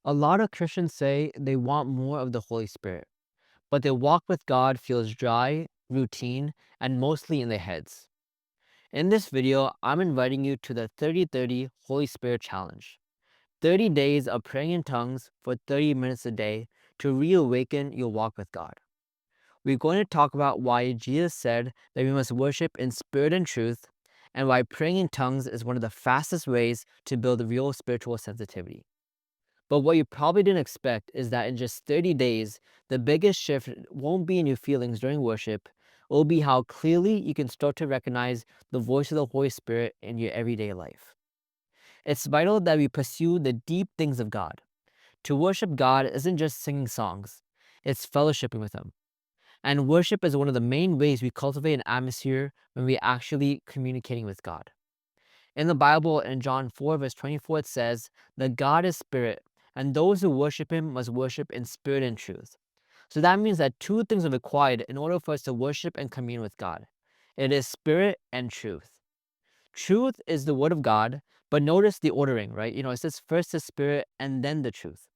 A lot of Christians say they want more of the Holy Spirit, but their walk with God feels dry, routine, and mostly in their heads. In this video, I'm inviting you to the 30-30 Holy Spirit Challenge. 30 days of praying in tongues for 30 minutes a day to reawaken your walk with God. We're going to talk about why Jesus said that we must worship in spirit and truth, and why praying in tongues is one of the fastest ways to build real spiritual sensitivity. But what you probably didn't expect is that in just 30 days, the biggest shift won't be in your feelings during worship. It will be how clearly you can start to recognize the voice of the Holy Spirit in your everyday life. It's vital that we pursue the deep things of God. To worship God isn't just singing songs, it's fellowshipping with Him. And worship is one of the main ways we cultivate an atmosphere when we're actually communicating with God. In the Bible, in John 4, verse 24, it says that God is spirit, and those who worship Him must worship in spirit and truth. So that means that two things are required in order for us to worship and commune with God. It is spirit and truth. Truth is the word of God, but notice the ordering, right? It says first the spirit and then the truth.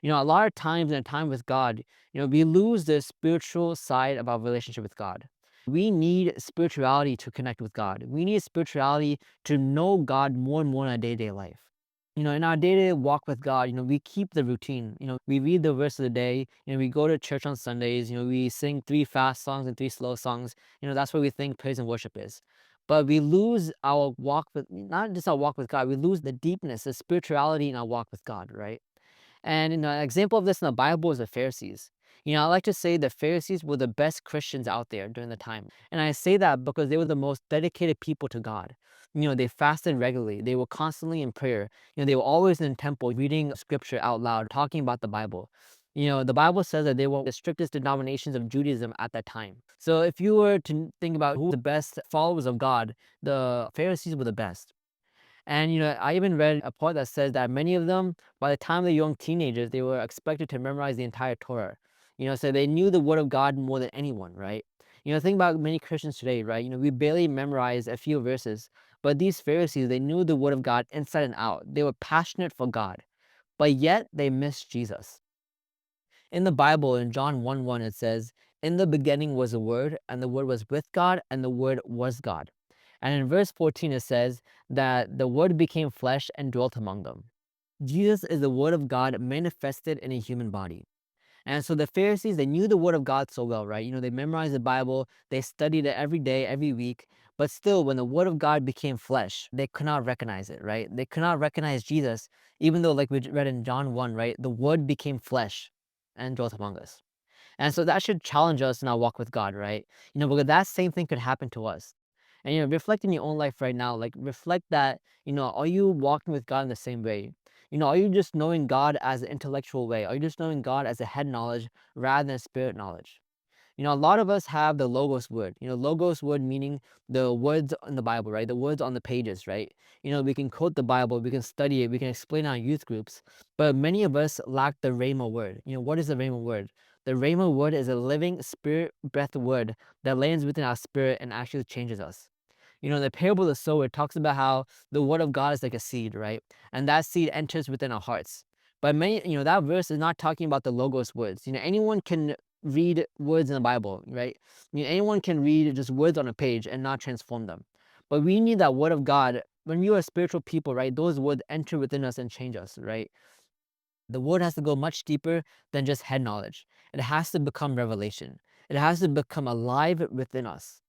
A lot of times in a time with God, we lose the spiritual side of our relationship with God. We need spirituality to connect with God. We need spirituality to know God more and more in our day-to-day life. In our day-to-day walk with God, we keep the routine. We read the verse of the day, we go to church on Sundays, we sing 3 fast songs and 3 slow songs. That's what we think praise and worship is. But we lose our walk with, not just our walk with God, we lose the deepness, the spirituality in our walk with God, right? And an example of this in the Bible is the Pharisees. I like to say the Pharisees were the best Christians out there during the time. And I say that because they were the most dedicated people to God. They fasted regularly. They were constantly in prayer. They were always in the temple reading scripture out loud, talking about the Bible. The Bible says that they were the strictest denominations of Judaism at that time. So if you were to think about who the best followers of God, the Pharisees were the best. And I even read a part that says that many of them, by the time they were young teenagers, they were expected to memorize the entire Torah. So they knew the word of God more than anyone, right? Think about many Christians today, right? We barely memorize a few verses, but these Pharisees, they knew the word of God inside and out. They were passionate for God, but yet they missed Jesus. In the Bible, in John 1:1, it says, "In the beginning was the Word, and the Word was with God, and the Word was God." And in verse 14, it says that the Word became flesh and dwelt among them. Jesus is the Word of God manifested in a human body. And so the Pharisees, they knew the Word of God so well, right? They memorized the Bible, they studied it every day, every week. But still, when the Word of God became flesh, they could not recognize it, right? They could not recognize Jesus, even though, like we read in John 1, right? The Word became flesh and dwelt among us. And so that should challenge us in our walk with God, right? Because that same thing could happen to us. And reflect in your own life right now, like reflect that, are you walking with God in the same way? Are you just knowing God as an intellectual way? Are you just knowing God as a head knowledge rather than spirit knowledge? A lot of us have the logos word. Logos word meaning the words in the Bible, right? The words on the pages, right? We can quote the Bible, we can study it, we can explain our youth groups, but many of us lack the Rhema word. What is the Rhema word? The Rhema word is a living spirit breath word that lands within our spirit and actually changes us. The parable of the sower talks about how the word of God is like a seed, right? And that seed enters within our hearts. But that verse is not talking about the logos words. Anyone can read words in the Bible, right? Anyone can read just words on a page and not transform them. But we need that word of God. When we are spiritual people, right? Those words enter within us and change us, right? The word has to go much deeper than just head knowledge. It has to become revelation. It has to become alive within us.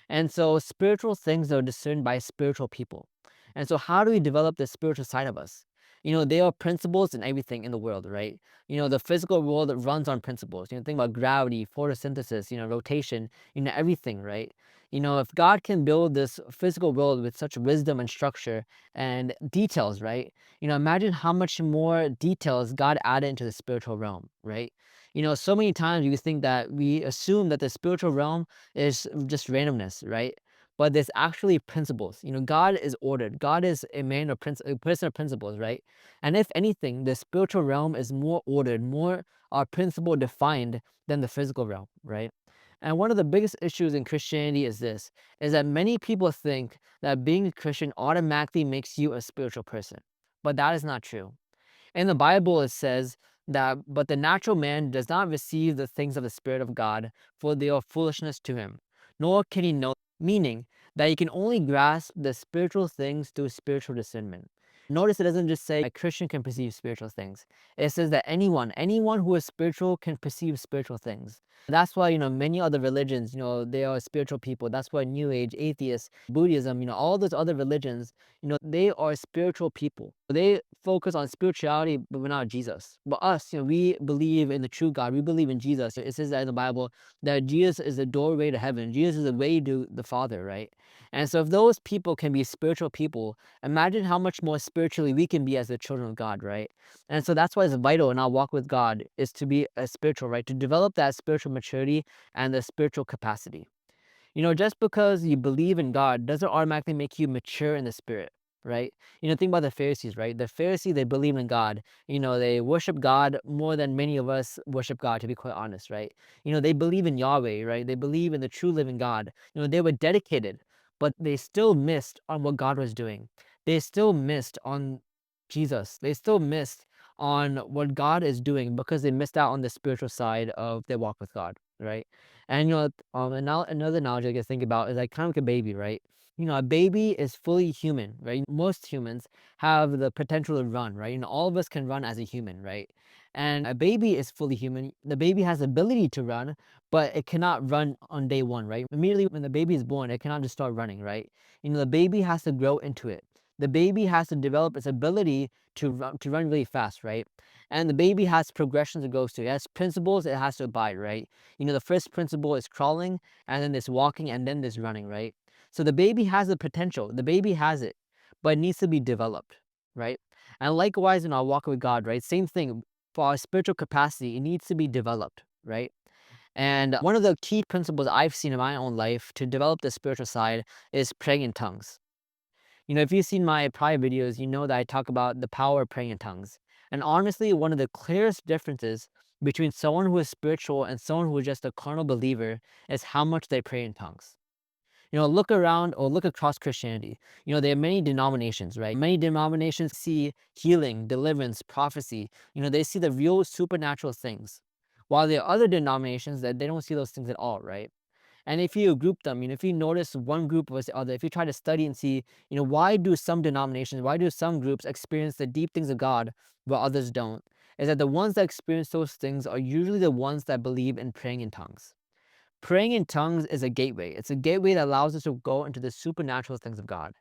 And so spiritual things are discerned by spiritual people. And so how do we develop the spiritual side of us? There are principles in everything in the world, right? The physical world runs on principles. Think about gravity, photosynthesis, rotation, everything, right? If God can build this physical world with such wisdom and structure and details, right? Imagine how much more details God added into the spiritual realm, right? So many times we think that we assume that the spiritual realm is just randomness, right? But there's actually principles. God is ordered. God is a person of principles, right? And if anything, the spiritual realm is more ordered, more principle defined than the physical realm, right? And one of the biggest issues in Christianity is this, is that many people think that being a Christian automatically makes you a spiritual person. But that is not true. In the Bible, it says that, but the natural man does not receive the things of the Spirit of God, for they are foolishness to him, nor can he know, meaning that he can only grasp the spiritual things through spiritual discernment. Notice it doesn't just say a Christian can perceive spiritual things. It says that anyone who is spiritual can perceive spiritual things. That's why, many other religions, they are spiritual people. That's why New Age, atheists, Buddhism, all those other religions, they are spiritual people. They focus on spirituality, but we're not Jesus. But us, we believe in the true God. We believe in Jesus. It says that in the Bible that Jesus is the doorway to heaven. Jesus is the way to the Father, right? And so if those people can be spiritual people, imagine how much more spiritually we can be as the children of God, right? And so that's why it's vital in our walk with God is to be a spiritual, right? To develop that spiritual maturity and the spiritual capacity. Just because you believe in God doesn't automatically make you mature in the spirit, right? Think about the Pharisees, right? The Pharisees, they believe in God. They worship God more than many of us worship God, to be quite honest, right? They believe in Yahweh, right? They believe in the true living God. They were dedicated, but they still missed on what God was doing. They still missed on Jesus. They still missed on what God is doing because they missed out on the spiritual side of their walk with God, right? And and now another analogy I can think about is like kind of like a baby, right? A baby is fully human, right? Most humans have the potential to run, right? All of us can run as a human, right? And a baby is fully human. The baby has the ability to run, but it cannot run on day one, right? Immediately when the baby is born, it cannot just start running, right? The baby has to grow into it. The baby has to develop its ability to run really fast, right? And the baby has progressions it goes through. It has principles it has to abide, right? The first principle is crawling, and then there's walking, and then there's running, right? So the baby has the potential, the baby has it, but it needs to be developed, right? And likewise in our walk with God, right? Same thing for our spiritual capacity, it needs to be developed, right? And one of the key principles I've seen in my own life to develop the spiritual side is praying in tongues. If you've seen my prior videos, you know that I talk about the power of praying in tongues. And honestly, one of the clearest differences between someone who is spiritual and someone who is just a carnal believer is how much they pray in tongues. Look around or look across Christianity. There are many denominations, right? Many denominations see healing, deliverance, prophecy. They see the real supernatural things. While there are other denominations that they don't see those things at all, right? And if you group them, if you notice one group versus the other, if you try to study and see, why do some denominations, why do some groups experience the deep things of God while others don't? Is that the ones that experience those things are usually the ones that believe in praying in tongues. Praying in tongues is a gateway. It's a gateway that allows us to go into the supernatural things of God.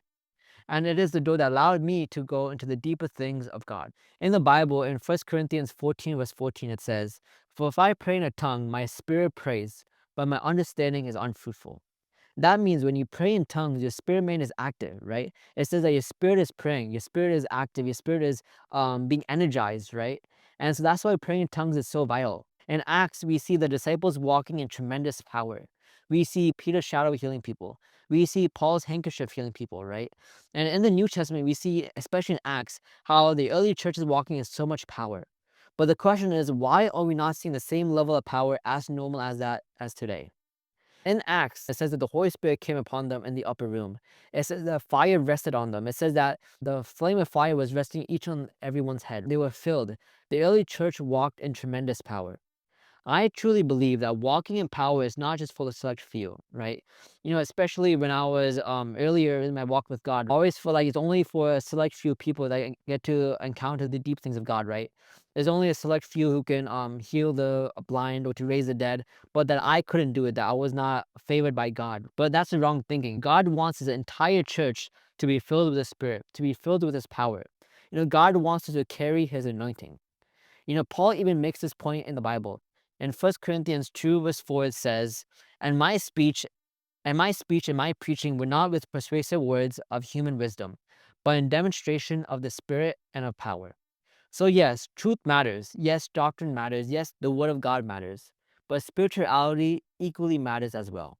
And it is the door that allowed me to go into the deeper things of God. In the Bible, in 1 Corinthians 14, verse 14, it says, "For if I pray in a tongue, my spirit prays, but my understanding is unfruitful." That means when you pray in tongues, your spirit man is active, right? It says that your spirit is praying, your spirit is active, your spirit is being energized, right? And so that's why praying in tongues is so vital. In Acts, we see the disciples walking in tremendous power. We see Peter's shadow healing people. We see Paul's handkerchief healing people, right? And in the New Testament, we see, especially in Acts, how the early church is walking in so much power. But the question is, why are we not seeing the same level of power as normal as that as today? In Acts, it says that the Holy Spirit came upon them in the upper room. It says that fire rested on them. It says that the flame of fire was resting each on everyone's head. They were filled. The early church walked in tremendous power. I truly believe that walking in power is not just for the select few, right? Especially when I was earlier in my walk with God, I always feel like it's only for a select few people that get to encounter the deep things of God, right? There's only a select few who can heal the blind or to raise the dead, but that I couldn't do it, that I was not favored by God. But that's the wrong thinking. God wants his entire church to be filled with the Spirit, to be filled with his power. God wants us to carry his anointing. Paul even makes this point in the Bible. In 1 Corinthians 2, verse 4, it says, And my speech and my preaching were not with persuasive words of human wisdom, but in demonstration of the Spirit and of power. So yes, truth matters. Yes, doctrine matters. Yes, the word of God matters. But spirituality equally matters as well.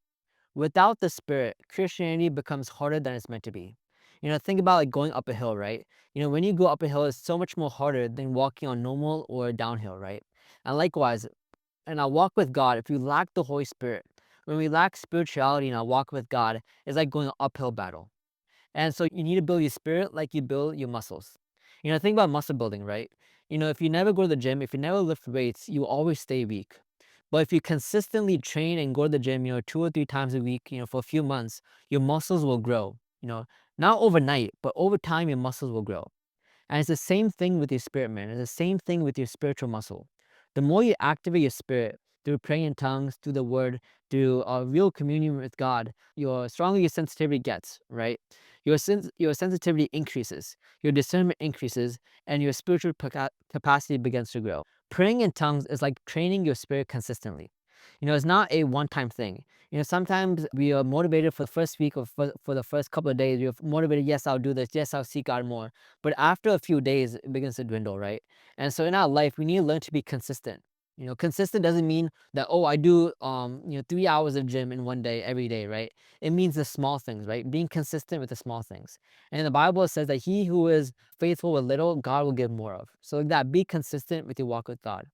Without the Spirit, Christianity becomes harder than it's meant to be. Think about like going up a hill, right? When you go up a hill, it's so much more harder than walking on normal or downhill, right? And likewise, in our walk with God, if we lack the Holy Spirit, when we lack spirituality in our walk with God, it's like going an uphill battle. And so you need to build your spirit like you build your muscles. Think about muscle building, right? If you never go to the gym, if you never lift weights, you always stay weak. But if you consistently train and go to the gym, 2 or 3 times a week, for a few months, your muscles will grow. Not overnight, but over time, your muscles will grow. And it's the same thing with your spirit, man. It's the same thing with your spiritual muscle. The more you activate your spirit through praying in tongues, through the word, through a real communion with God, your stronger your sensitivity gets, right? Your sensitivity increases, your discernment increases, and your spiritual capacity begins to grow. Praying in tongues is like training your spirit consistently. It's not a one-time thing. Sometimes we are motivated for the first week or for the first couple of days. You're motivated, yes, I'll do this, yes, I'll seek God more. But after a few days, it begins to dwindle, right? And so in our life, we need to learn to be consistent. Consistent doesn't mean that, oh, I do 3 hours of gym in one day every day, right? It means the small things, right? Being consistent with the small things. And in the Bible, it says that he who is faithful with little, God will give more of. So like that, be consistent with your walk with God.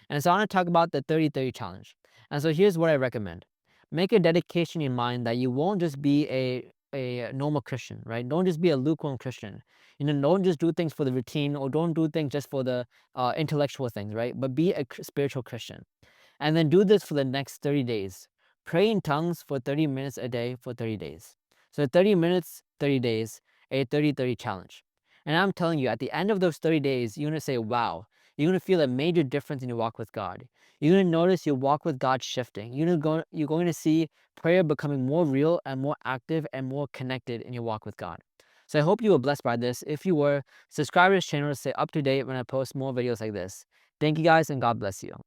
And so I want to talk about the 30-30 challenge. And so here's what I recommend. Make a dedication in mind that you won't just be a normal Christian, right? Don't just be a lukewarm Christian. Don't just do things for the routine, or don't do things just for the intellectual things, right? But be a spiritual Christian. And then do this for the next 30 days. Pray in tongues for 30 minutes a day for 30 days. So 30 minutes, 30 days, a 30-30 challenge. And I'm telling you, at the end of those 30 days, you're going to say, wow, you're going to feel a major difference in your walk with God. You're going to notice your walk with God shifting. You're going to see prayer becoming more real and more active and more connected in your walk with God. So I hope you were blessed by this. If you were, subscribe to this channel to stay up to date when I post more videos like this. Thank you guys, and God bless you.